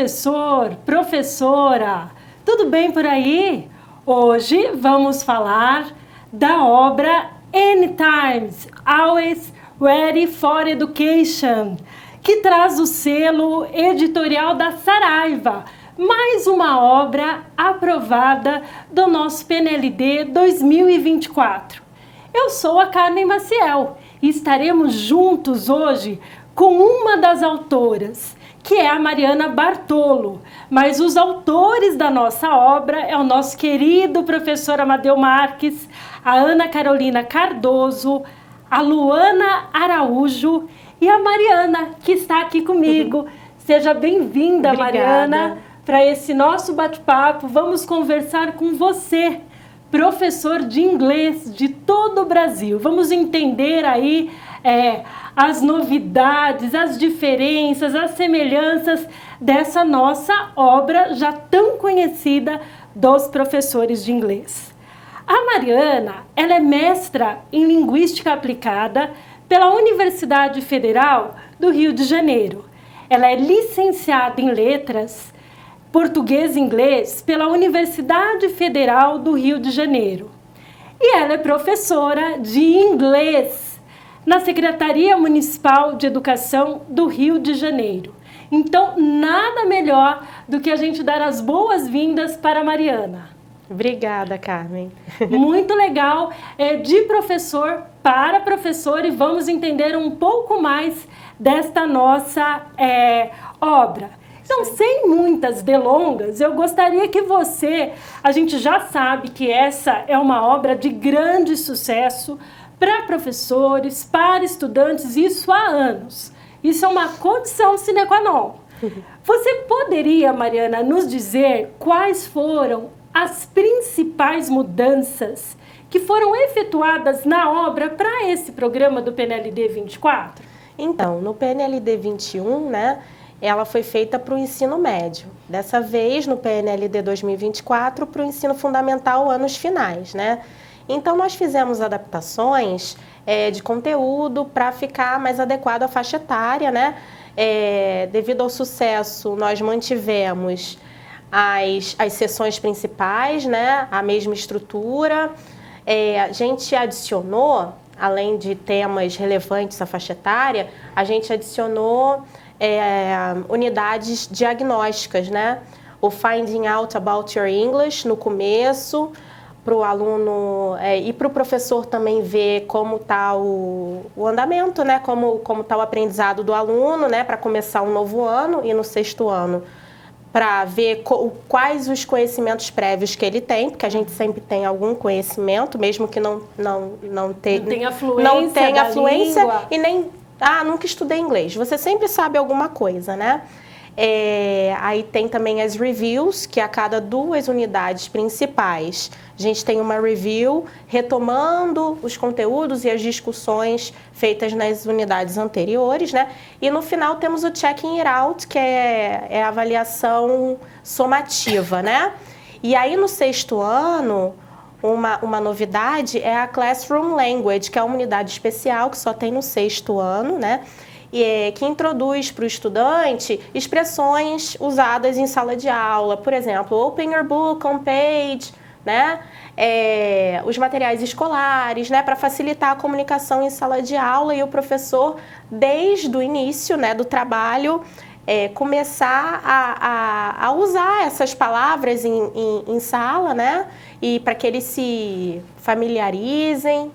professor, professora, tudo bem por aí? Hoje vamos falar da obra Anytimes, Always Ready for Education, que traz o selo editorial da Saraiva, mais uma obra aprovada do nosso PNLD 2024. Eu sou a Carmen Maciel e estaremos juntos hoje com uma das autoras, que é a Mariana Bartolo. Mas os autores da nossa obra é o nosso querido professor Amadeu Marques, a Ana Carolina Cardoso, a Luana Araújo e a Mariana, que está aqui comigo. Seja bem-vinda, Mariana, para esse nosso bate-papo. Vamos conversar com você, professor de inglês de todo o Brasil. Vamos entender aí as novidades, as diferenças, as semelhanças dessa nossa obra já tão conhecida dos professores de inglês. A Mariana, ela é mestra em Linguística Aplicada pela Universidade Federal do Rio de Janeiro. Ela é licenciada em Letras Português e Inglês pela Universidade Federal do Rio de Janeiro. E ela é professora de inglês na Secretaria Municipal de Educação do Rio de Janeiro. Então, nada melhor do que a gente dar as boas-vindas para a Mariana. Obrigada, Carmen. Muito legal, de professor para professor, e vamos entender um pouco mais desta nossa obra. Então, sem muitas delongas, eu gostaria que a gente já sabe que essa é uma obra de grande sucesso para professores, para estudantes, isso há anos. Isso é uma condição sine qua non. Você poderia, Mariana, nos dizer quais foram as principais mudanças que foram efetuadas na obra para esse programa do PNLD 24? Então, no PNLD 21, né? Ela foi feita para o ensino médio. Dessa vez, no PNLD 2024, para o ensino fundamental anos finais, né? Então, nós fizemos adaptações de conteúdo para ficar mais adequado à faixa etária, né? Devido ao sucesso, nós mantivemos as sessões principais, né? A mesma estrutura. A gente adicionou, além de temas relevantes à faixa etária, a gente adicionou unidades diagnósticas, né? O Finding Out About Your English no começo, para o aluno e para o professor também ver como está o andamento, né? Como está o aprendizado do aluno, né? Para começar um novo ano e no sexto ano, para ver quais os conhecimentos prévios que ele tem, porque a gente sempre tem algum conhecimento, mesmo que não tenha fluência e nem nunca estudei inglês. Você sempre sabe alguma coisa, né? Aí tem também as reviews, que a cada 2 unidades principais, a gente tem uma review retomando os conteúdos e as discussões feitas nas unidades anteriores, né? E no final temos o checking it out, que é a avaliação somativa, né? E aí no sexto ano, uma novidade é a Classroom Language, que é uma unidade especial que só tem no sexto ano, né? Que introduz para o estudante expressões usadas em sala de aula. Por exemplo, open your book on page, né? Os materiais escolares, né? Para facilitar a comunicação em sala de aula e o professor, desde o início, né, do trabalho, começar a usar essas palavras em sala, né? E para que eles se familiarizem.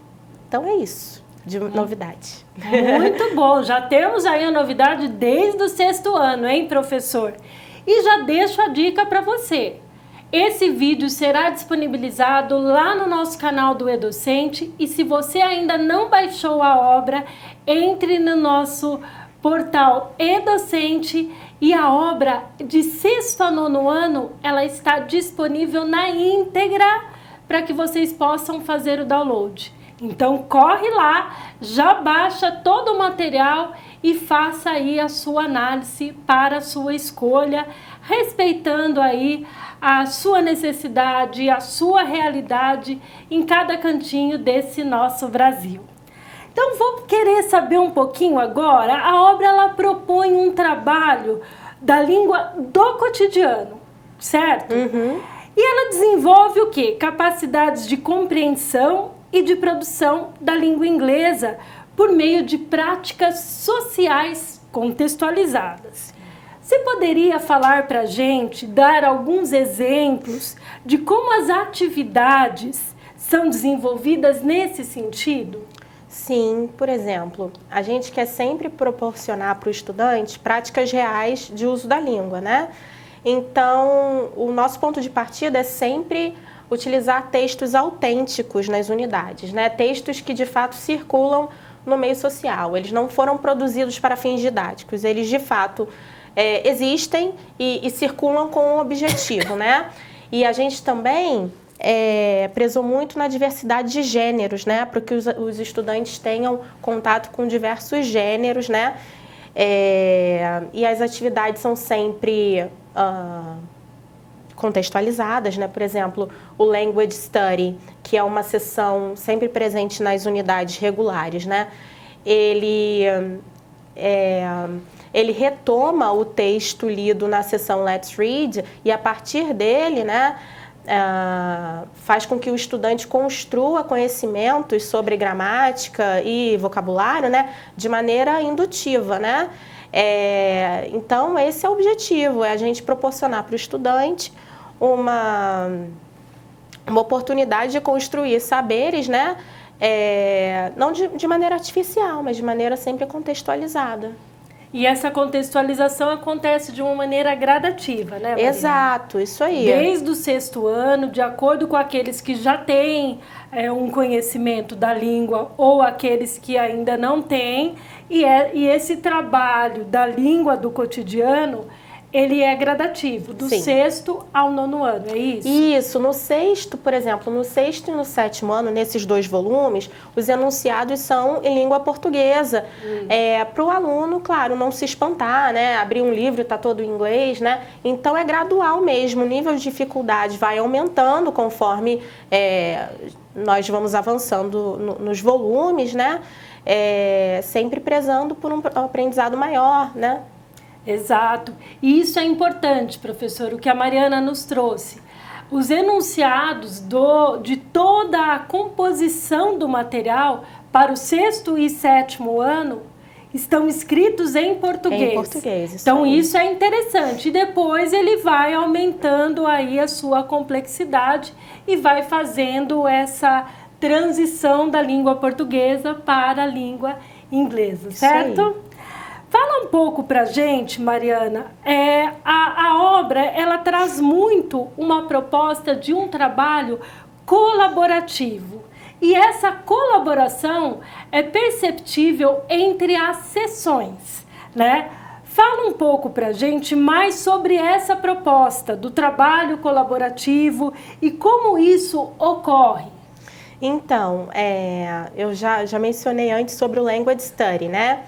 Então, é isso de novidade. Muito bom. Já temos aí a novidade desde o sexto ano, hein, professor? E já deixo a dica para você. Esse vídeo será disponibilizado lá no nosso canal do Edocente. E se você ainda não baixou a obra, entre no nosso portal Edocente, e a obra de sexto a nono ano, ela está disponível na íntegra para que vocês possam fazer o download. Então corre lá, já baixa todo o material e faça aí a sua análise para a sua escolha, respeitando aí a sua necessidade, a sua realidade em cada cantinho desse nosso Brasil. Então vou querer saber um pouquinho agora. A obra ela propõe um trabalho da língua do cotidiano, certo? Uhum. E ela desenvolve o quê? Capacidades de compreensão e de produção da língua inglesa por meio de práticas sociais contextualizadas. Você poderia falar para a gente, dar alguns exemplos de como as atividades são desenvolvidas nesse sentido? Sim, por exemplo, a gente quer sempre proporcionar para o estudante práticas reais de uso da língua, né? Então, o nosso ponto de partida é sempre utilizar textos autênticos nas unidades, né? Textos que de fato circulam no meio social. Eles não foram produzidos para fins didáticos, eles de fato existem e circulam com um objetivo, né? E a gente também prezou muito na diversidade de gêneros, né? Para que os estudantes tenham contato com diversos gêneros, né? E as atividades são sempre contextualizadas, né? Por exemplo, o Language Study, que é uma sessão sempre presente nas unidades regulares, né? Ele retoma o texto lido na sessão Let's Read e, a partir dele, né, faz com que o estudante construa conhecimentos sobre gramática e vocabulário, né, de maneira indutiva, né? Então, esse é o objetivo, é a gente proporcionar para o estudante uma oportunidade de construir saberes, né? Não de maneira artificial, mas de maneira sempre contextualizada. E essa contextualização acontece de uma maneira gradativa, né, Marina? Exato, isso aí. Desde o 6º ano, de acordo com aqueles que já têm um conhecimento da língua ou aqueles que ainda não têm. E esse trabalho da língua do cotidiano, ele é gradativo, do 6º ao 9º ano, é isso? Isso, no 6º, por exemplo, no 6º e no 7º ano, nesses 2 volumes, os enunciados são em língua portuguesa. Para o aluno, claro, não se espantar, né? Abrir um livro está todo em inglês, né? Então é gradual mesmo, o nível de dificuldade vai aumentando conforme nós vamos avançando nos volumes, né? Sempre prezando por um aprendizado maior, né? Exato. E isso é importante, professor, o que a Mariana nos trouxe. Os enunciados de toda a composição do material para o 6º e 7º ano estão escritos em português. Em português, então isso é interessante. E depois ele vai aumentando aí a sua complexidade e vai fazendo essa transição da língua portuguesa para a língua inglesa, certo? Fala um pouco pra gente, Mariana. A obra, ela traz muito uma proposta de um trabalho colaborativo. E essa colaboração é perceptível entre as sessões, né? Fala um pouco pra gente mais sobre essa proposta do trabalho colaborativo e como isso ocorre. Então, eu já mencionei antes sobre o Language Study, né?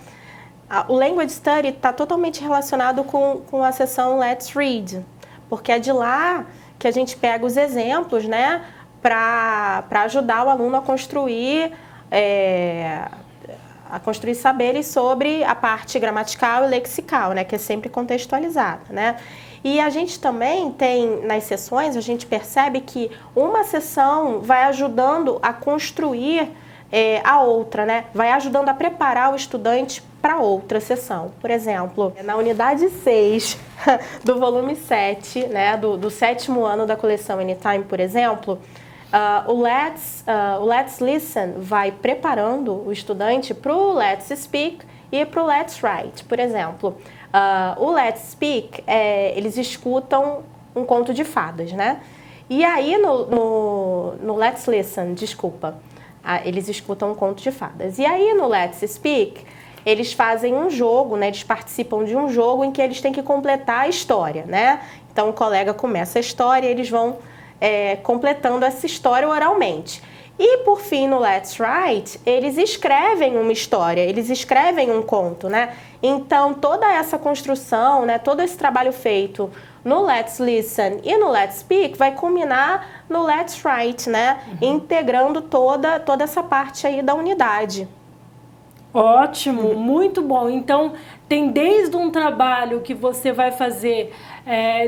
O Language Study está totalmente relacionado com a sessão Let's Read, porque é de lá que a gente pega os exemplos, né, para ajudar o aluno a construir saberes sobre a parte gramatical e lexical, né, que é sempre contextualizada, né? E a gente também tem, nas sessões, a gente percebe que uma sessão vai ajudando a construir a outra, né? Vai ajudando a preparar o estudante para outra sessão. Por exemplo, na unidade 6 do volume 7, né, do 7º ano da coleção Anytime, por exemplo, o Let's Listen vai preparando o estudante para o Let's Speak e para o Let's Write. Por exemplo, o Let's Speak, eles escutam um conto de fadas, né? E aí no Let's Listen, eles escutam um conto de fadas. E aí no Let's Speak, eles fazem um jogo, né? Eles participam de um jogo em que eles têm que completar a história, né? Então o colega começa a história e eles vão completando essa história oralmente. E por fim, no Let's Write, eles escrevem uma história, eles escrevem um conto, né? Então toda essa construção, né? Todo esse trabalho feito no Let's Listen e no Let's Speak vai culminar no Let's Write, né? Integrando toda essa parte aí da unidade. Ótimo, muito bom. Então, tem desde um trabalho que você vai fazer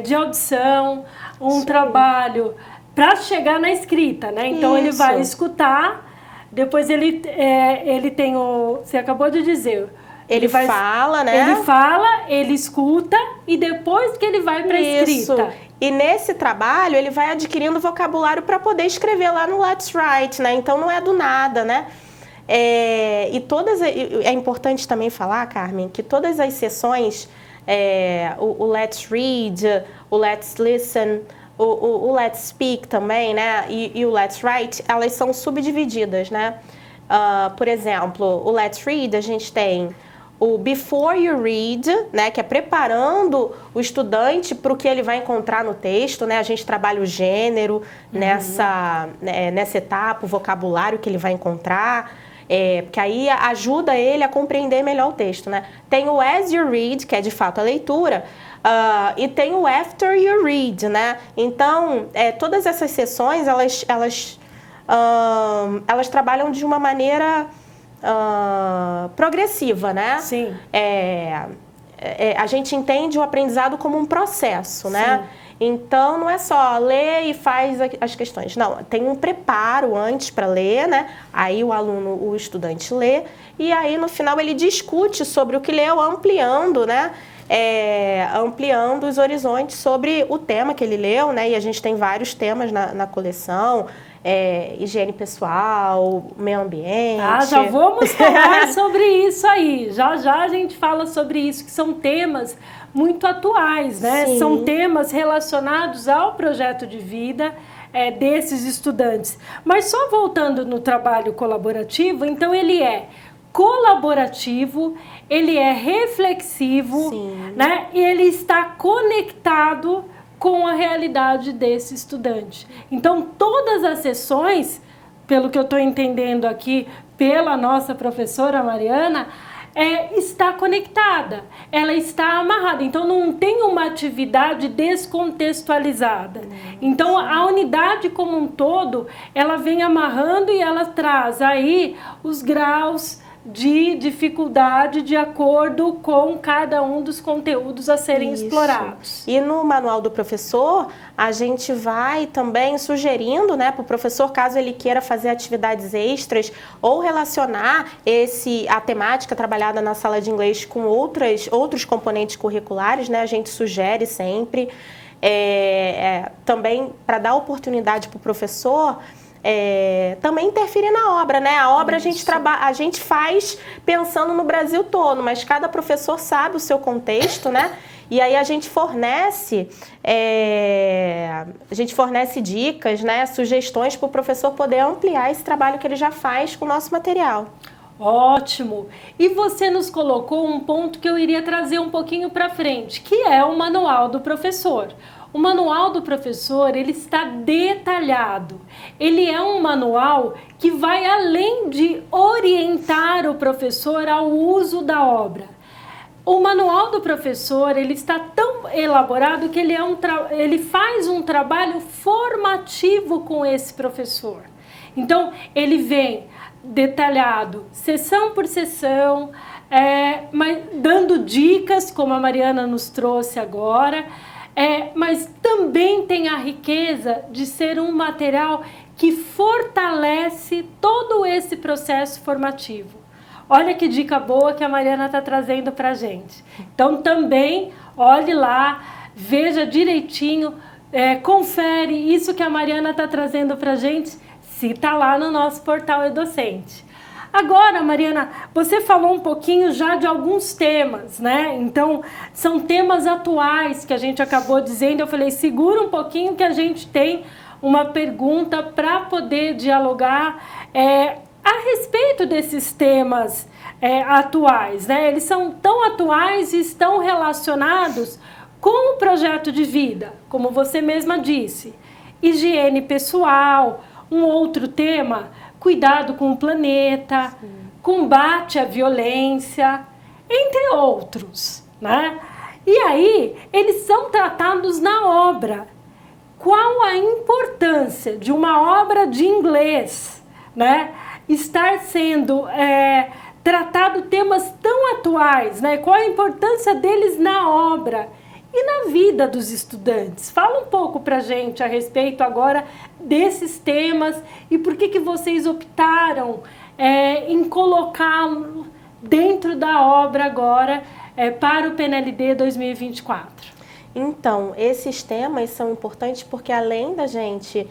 de audição, um trabalho para chegar na escrita, né? Então, ele vai escutar, depois ele tem o... Você acabou de dizer... Ele fala, né? Ele fala, ele escuta e depois que ele vai para a escrita. E nesse trabalho ele vai adquirindo vocabulário para poder escrever lá no Let's Write, né? Então não é do nada, né? É importante também falar, Carmen, que todas as sessões, o Let's Read, o Let's Listen, o Let's Speak também, né? E o Let's Write, elas são subdivididas, né? Por exemplo, o Let's Read, a gente tem o Before You Read, né, que é preparando o estudante para o que ele vai encontrar no texto, né? A gente trabalha o gênero nessa etapa, o vocabulário que ele vai encontrar, porque aí ajuda ele a compreender melhor o texto, né? Tem o As You Read, que é de fato a leitura, e tem o After You Read, né? Então, todas essas sessões, elas trabalham de uma maneira progressiva, né? Sim. A gente entende o aprendizado como um processo, né? Então, não é só ler e faz as questões. Não, tem um preparo antes para ler, né? Aí o estudante lê e aí no final ele discute sobre o que leu, ampliando, né? Ampliando os horizontes sobre o tema que ele leu, né? E a gente tem vários temas na coleção. Higiene pessoal, meio ambiente. Já vamos falar sobre isso aí. Já a gente fala sobre isso, que são temas muito atuais, né? Sim. São temas relacionados ao projeto de vida desses estudantes. Mas só voltando no trabalho colaborativo, então ele é colaborativo, ele é reflexivo, né? E ele está conectado com a realidade desse estudante. Então, todas as sessões, pelo que eu estou entendendo aqui, pela nossa professora Mariana, está conectada, ela está amarrada. Então, não tem uma atividade descontextualizada. Então, a unidade como um todo, ela vem amarrando e ela traz aí os graus de dificuldade de acordo com cada um dos conteúdos a serem explorados. E no manual do professor, a gente vai também sugerindo, né, para o professor, caso ele queira fazer atividades extras ou relacionar a temática trabalhada na sala de inglês com outros componentes curriculares, né, a gente sugere sempre. Também para dar oportunidade para o professor também interferir na obra, né? A obra a gente faz pensando no Brasil todo, mas cada professor sabe o seu contexto, né? E aí a gente fornece dicas, né? Sugestões para o professor poder ampliar esse trabalho que ele já faz com o nosso material. Ótimo! E você nos colocou um ponto que eu iria trazer um pouquinho para frente, que é o manual do professor. O manual do professor, ele está detalhado. Ele é um manual que vai além de orientar o professor ao uso da obra. O manual do professor, ele está tão elaborado que ele faz um trabalho formativo com esse professor. Então, ele vem detalhado, sessão por sessão, mas dando dicas, como a Mariana nos trouxe agora, mas também tem a riqueza de ser um material que fortalece todo esse processo formativo. Olha que dica boa que a Mariana está trazendo para a gente. Então também olhe lá, veja direitinho, confere isso que a Mariana está trazendo para a gente, se está lá no nosso portal Edocente. Agora, Mariana, você falou um pouquinho já de alguns temas, né? Então, são temas atuais que a gente acabou dizendo. Eu falei, segura um pouquinho que a gente tem uma pergunta para poder dialogar a respeito desses temas atuais, né? Eles são tão atuais e estão relacionados com o projeto de vida, como você mesma disse. Higiene pessoal, um outro tema... Cuidado com o planeta, combate à violência, entre outros, né? E aí, eles são tratados na obra. Qual a importância de uma obra de inglês, né? Estar sendo tratado temas tão atuais, né? Qual a importância deles na obra e na vida dos estudantes. Fala um pouco pra gente a respeito agora desses temas e por que vocês optaram em colocá-lo dentro da obra agora para o PNLD 2024. Então, esses temas são importantes porque além da gente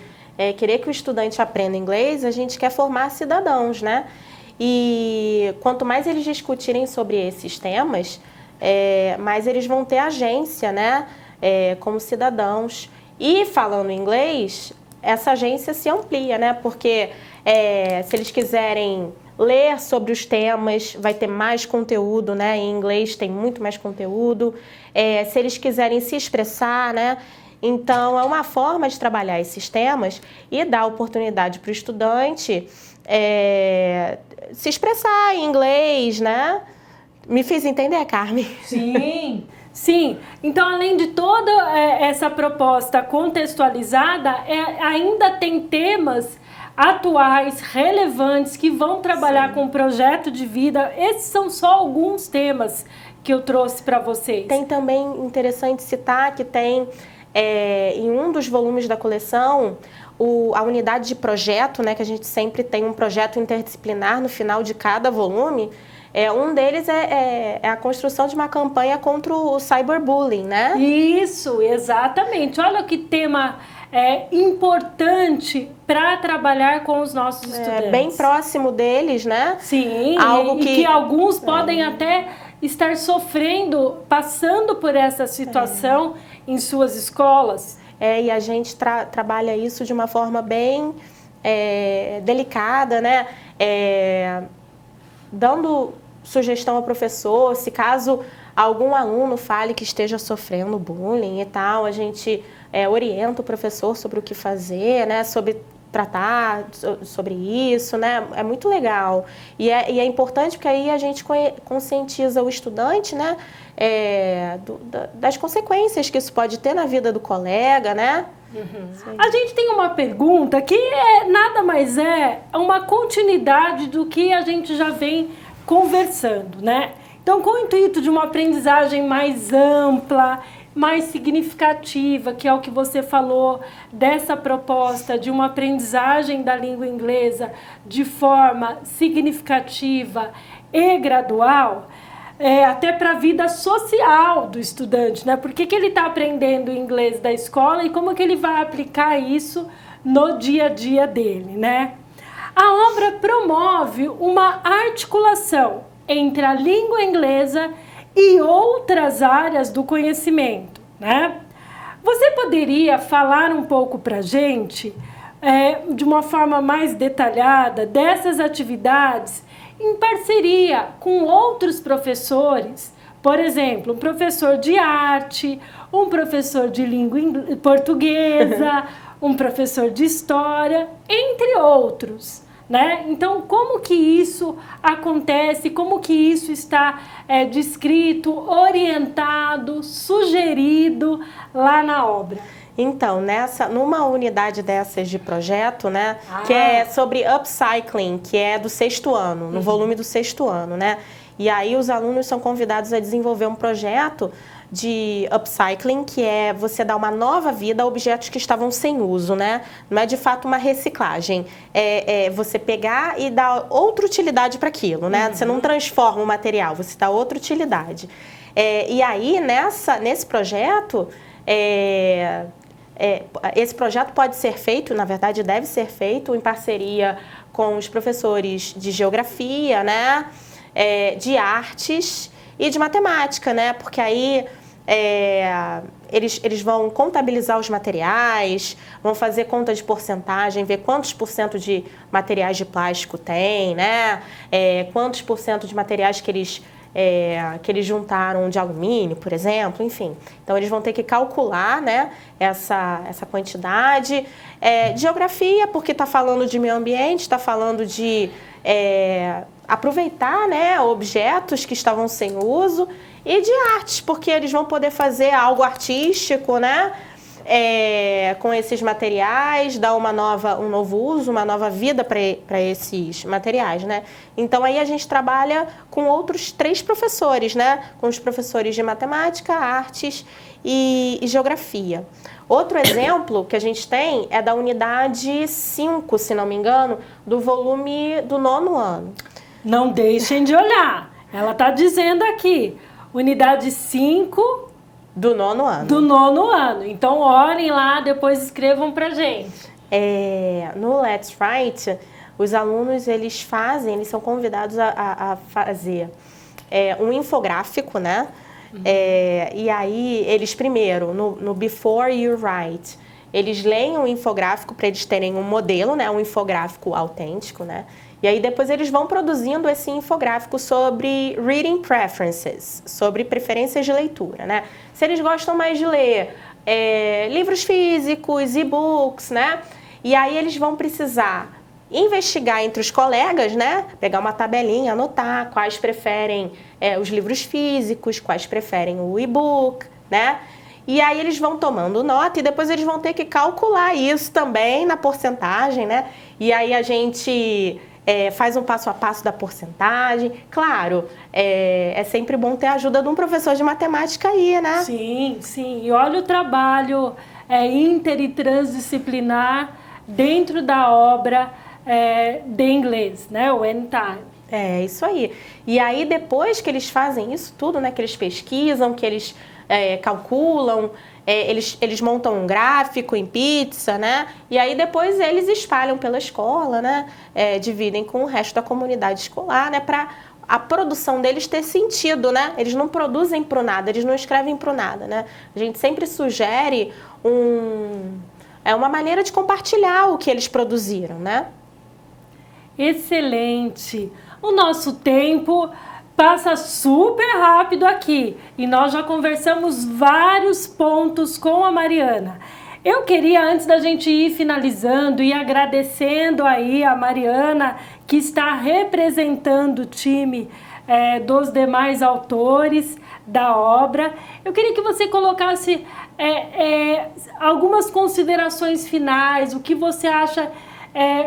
querer que o estudante aprenda inglês, a gente quer formar cidadãos, né? E quanto mais eles discutirem sobre esses temas, mais eles vão ter agência, né? Como cidadãos. E falando inglês, essa agência se amplia, né? Porque se eles quiserem ler sobre os temas, vai ter mais conteúdo, né? Em inglês tem muito mais conteúdo. Se eles quiserem se expressar, né? Então, é uma forma de trabalhar esses temas e dar oportunidade para o estudante se expressar em inglês, né? Me fiz entender, Carmen? Sim, sim. Então, além de toda essa proposta contextualizada, ainda tem temas atuais, relevantes, que vão trabalhar com o projeto de vida. Esses são só alguns temas que eu trouxe para vocês. Tem também interessante citar que tem, em um dos volumes da coleção, a unidade de projeto, né, que a gente sempre tem um projeto interdisciplinar no final de cada volume. Um deles é a construção de uma campanha contra o cyberbullying, né? Isso, exatamente. Olha que tema importante para trabalhar com os nossos estudantes. Bem próximo deles, né? Sim, algo que alguns podem até estar sofrendo, passando por essa situação em suas escolas. E a gente trabalha isso de uma forma bem delicada, né? Dando sugestão ao professor, se caso algum aluno fale que esteja sofrendo bullying e tal, a gente orienta o professor sobre o que fazer, né? Sobre tratar sobre isso, né? É muito legal. E é importante porque aí a gente conscientiza o estudante, né? Das consequências que isso pode ter na vida do colega, né? Uhum. A gente tem uma pergunta que nada mais é uma continuidade do que a gente já vem conversando, né? Então, com o intuito de uma aprendizagem mais ampla, mais significativa, que é o que você falou dessa proposta de uma aprendizagem da língua inglesa de forma significativa e gradual, até para a vida social do estudante, né? Por que ele está aprendendo inglês da escola e como que ele vai aplicar isso no dia a dia dele, né? A obra promove uma articulação entre a língua inglesa e outras áreas do conhecimento, né? Você poderia falar um pouco para a gente, de uma forma mais detalhada, dessas atividades em parceria com outros professores, por exemplo, um professor de arte, um professor de língua portuguesa, um professor de história, entre outros, né? Então, como que isso acontece, como que isso está descrito, orientado, sugerido lá na obra? Então, numa unidade dessas de projeto, né, que é sobre upcycling, que é do 6º ano, no volume do 6º ano, né? E aí os alunos são convidados a desenvolver um projeto de upcycling, que é você dar uma nova vida a objetos que estavam sem uso, né? Não é de fato uma reciclagem, é você pegar e dar outra utilidade para aquilo, né? Você não transforma o material, você dá outra utilidade. E aí, nesse projeto, esse projeto pode ser feito, na verdade deve ser feito em parceria com os professores de geografia, né? De artes e de matemática, né? Porque aí eles vão contabilizar os materiais, vão fazer conta de porcentagem, ver quantos % de materiais de plástico tem, né? Quantos % de materiais que eles juntaram de alumínio, por exemplo, enfim. Então, eles vão ter que calcular, né, essa quantidade. Geografia, porque está falando de meio ambiente, está falando de aproveitar, né, objetos que estavam sem uso, e de artes, porque eles vão poder fazer algo artístico, né, com esses materiais, dar um novo uso, uma nova vida para esses materiais, né? Então aí a gente trabalha com outros 3 professores, né? Com os professores de matemática, artes e geografia. Outro exemplo que a gente tem é da unidade 5, se não me engano, do volume do 9º ano. Não deixem de olhar. Ela está dizendo aqui, unidade 5 do 9º ano. Do 9º ano. Então, orem lá, depois escrevam pra gente. No Let's Write, os alunos, eles são convidados a fazer um infográfico, né? E aí, eles primeiro, no Before You Write, eles leem um infográfico para eles terem um modelo, né? Um infográfico autêntico, né? E aí depois eles vão produzindo esse infográfico sobre reading preferences, sobre preferências de leitura, né? Se eles gostam mais de ler livros físicos, e-books, né? E aí eles vão precisar investigar entre os colegas, né? Pegar uma tabelinha, anotar quais preferem os livros físicos, quais preferem o e-book, né? E aí eles vão tomando nota e depois eles vão ter que calcular isso também na porcentagem, né? E aí a gente faz um passo a passo da porcentagem. Claro, é sempre bom ter a ajuda de um professor de matemática aí, né? Sim, sim. E olha o trabalho inter e transdisciplinar dentro da obra de inglês, né? O Anytime. Isso aí. E aí, depois que eles fazem isso tudo, né? Que eles pesquisam, que eles calculam, eles montam um gráfico em pizza, né? E aí depois eles espalham pela escola, né? Dividem com o resto da comunidade escolar, né? Para a produção deles ter sentido, né? Eles não produzem pro nada, eles não escrevem pro nada, né? A gente sempre sugere uma maneira de compartilhar o que eles produziram, né? Excelente! O nosso tempo passa super rápido aqui e nós já conversamos vários pontos com a Mariana. Eu queria, antes da gente ir finalizando e agradecendo aí a Mariana, que está representando o time dos demais autores da obra, eu queria que você colocasse algumas considerações finais, o que você acha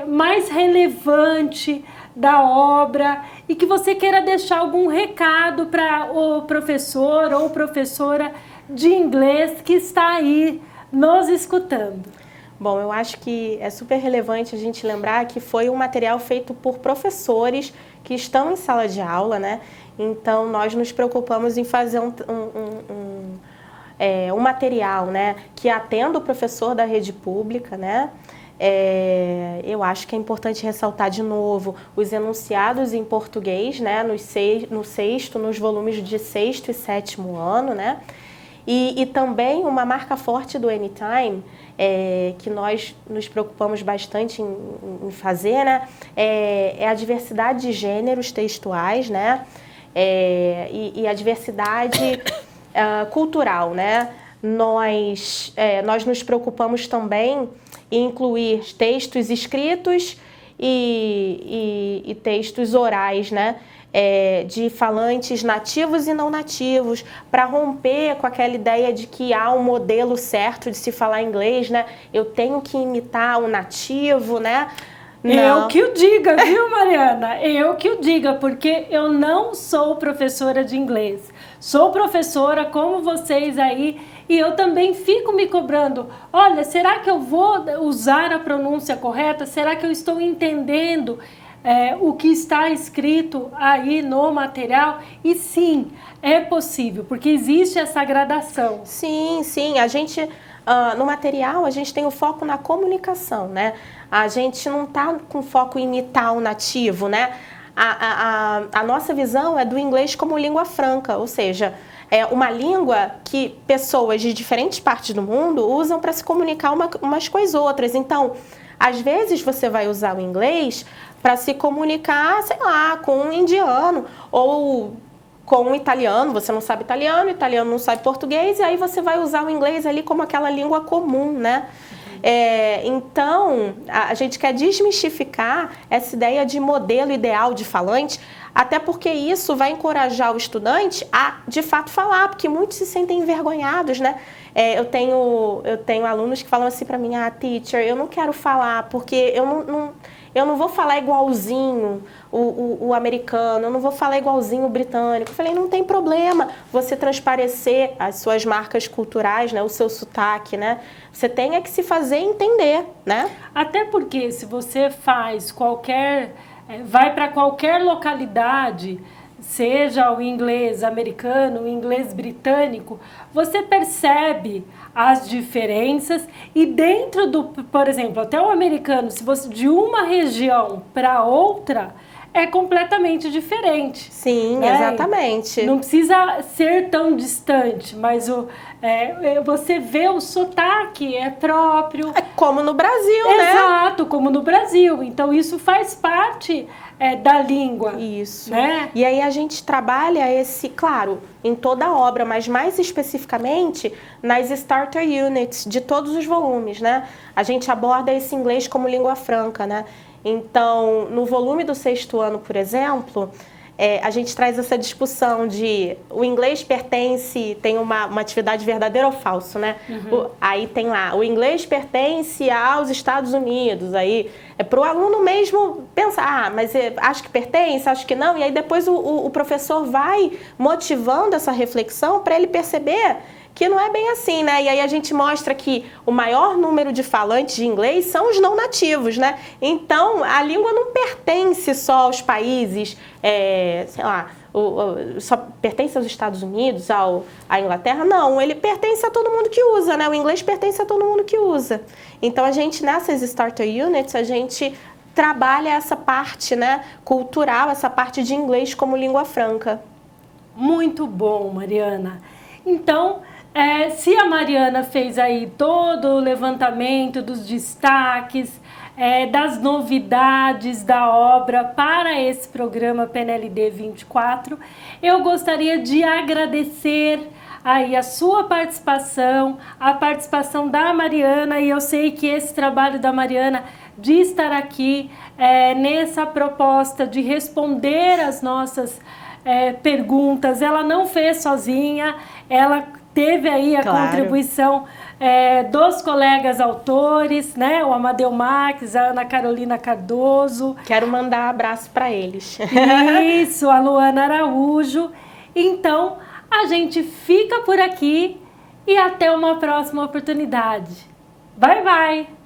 mais relevante da obra e que você queira deixar algum recado para o professor ou professora de inglês que está aí nos escutando. Bom, eu acho que é super relevante a gente lembrar que foi um material feito por professores que estão em sala de aula, né? Então, nós nos preocupamos em fazer um material, né, que atenda o professor da rede pública, né? Eu acho que é importante ressaltar de novo os enunciados em português, né, nos volumes de 6º e 7º ano, né? E também uma marca forte do Anytime, que nós nos preocupamos bastante em fazer, né? É a diversidade de gêneros textuais, né? E a diversidade cultural, né? Nós nos preocupamos também em incluir textos escritos e textos orais, né? De falantes nativos e não nativos, para romper com aquela ideia de que há um modelo certo de se falar inglês, né? Eu tenho que imitar o nativo, né? Não. Eu que o diga, viu, Mariana? Eu que o diga, porque eu não sou professora de inglês. Sou professora como vocês aí e eu também fico me cobrando. Olha, será que eu vou usar a pronúncia correta? Será que eu estou entendendo o que está escrito aí no material? E sim, é possível, porque existe essa gradação. Sim, sim. A gente, no material, a gente tem o foco na comunicação, né? A gente não está com foco em imitar o nativo, né? A nossa visão é do inglês como língua franca, ou seja, é uma língua que pessoas de diferentes partes do mundo usam para se comunicar umas com as outras. Então, às vezes você vai usar o inglês para se comunicar, sei lá, com um indiano ou com um italiano. Você não sabe italiano, o italiano não sabe português, e aí você vai usar o inglês ali como aquela língua comum, né? Então, a gente quer desmistificar essa ideia de modelo ideal de falante, até porque isso vai encorajar o estudante a, de fato, falar, porque muitos se sentem envergonhados, né? Eu tenho alunos que falam assim para mim, teacher, eu não quero falar, porque eu não vou falar igualzinho o americano, eu não vou falar igualzinho o britânico. Eu falei, não tem problema você transparecer as suas marcas culturais, né, o seu sotaque, né? Você tem é que se fazer entender, né? Até porque se você faz vai para qualquer localidade, seja o inglês americano, o inglês britânico, você percebe as diferenças e dentro do, por exemplo, até o americano, se você de uma região para outra, é completamente diferente. Sim, né? Exatamente. Não precisa ser tão distante, mas você vê o sotaque, é próprio. É como no Brasil, né? Exato, como no Brasil. Então, isso faz parte da língua. Isso. Né? E aí a gente trabalha claro, em toda a obra, mas mais especificamente nas starter units de todos os volumes, né? A gente aborda esse inglês como língua franca, né? Então, no volume do 6º ano, por exemplo, a gente traz essa discussão de o inglês tem uma atividade verdadeira ou falso, né? Aí tem lá, o inglês pertence aos Estados Unidos, aí é para o aluno mesmo pensar, mas acho que pertence, acho que não, e aí depois o professor vai motivando essa reflexão para ele perceber que não é bem assim, né? E aí a gente mostra que o maior número de falantes de inglês são os não nativos, né? Então, a língua não pertence só aos países, sei lá, só pertence aos Estados Unidos, à Inglaterra, não. Ele pertence a todo mundo que usa, né? O inglês pertence a todo mundo que usa. Então, a gente, nessas starter units, a gente trabalha essa parte, né, cultural, essa parte de inglês como língua franca. Muito bom, Mariana. Então, se a Mariana fez aí todo o levantamento dos destaques, das novidades da obra para esse programa PNLD 24, eu gostaria de agradecer aí a sua participação, a participação da Mariana, e eu sei que esse trabalho da Mariana de estar aqui nessa proposta de responder as nossas perguntas, ela não fez sozinha, ela teve aí a contribuição dos colegas autores, né? O Amadeu Max, a Ana Carolina Cardoso. Quero mandar um abraço para eles. Isso, a Luana Araújo. Então, a gente fica por aqui e até uma próxima oportunidade. Bye, bye!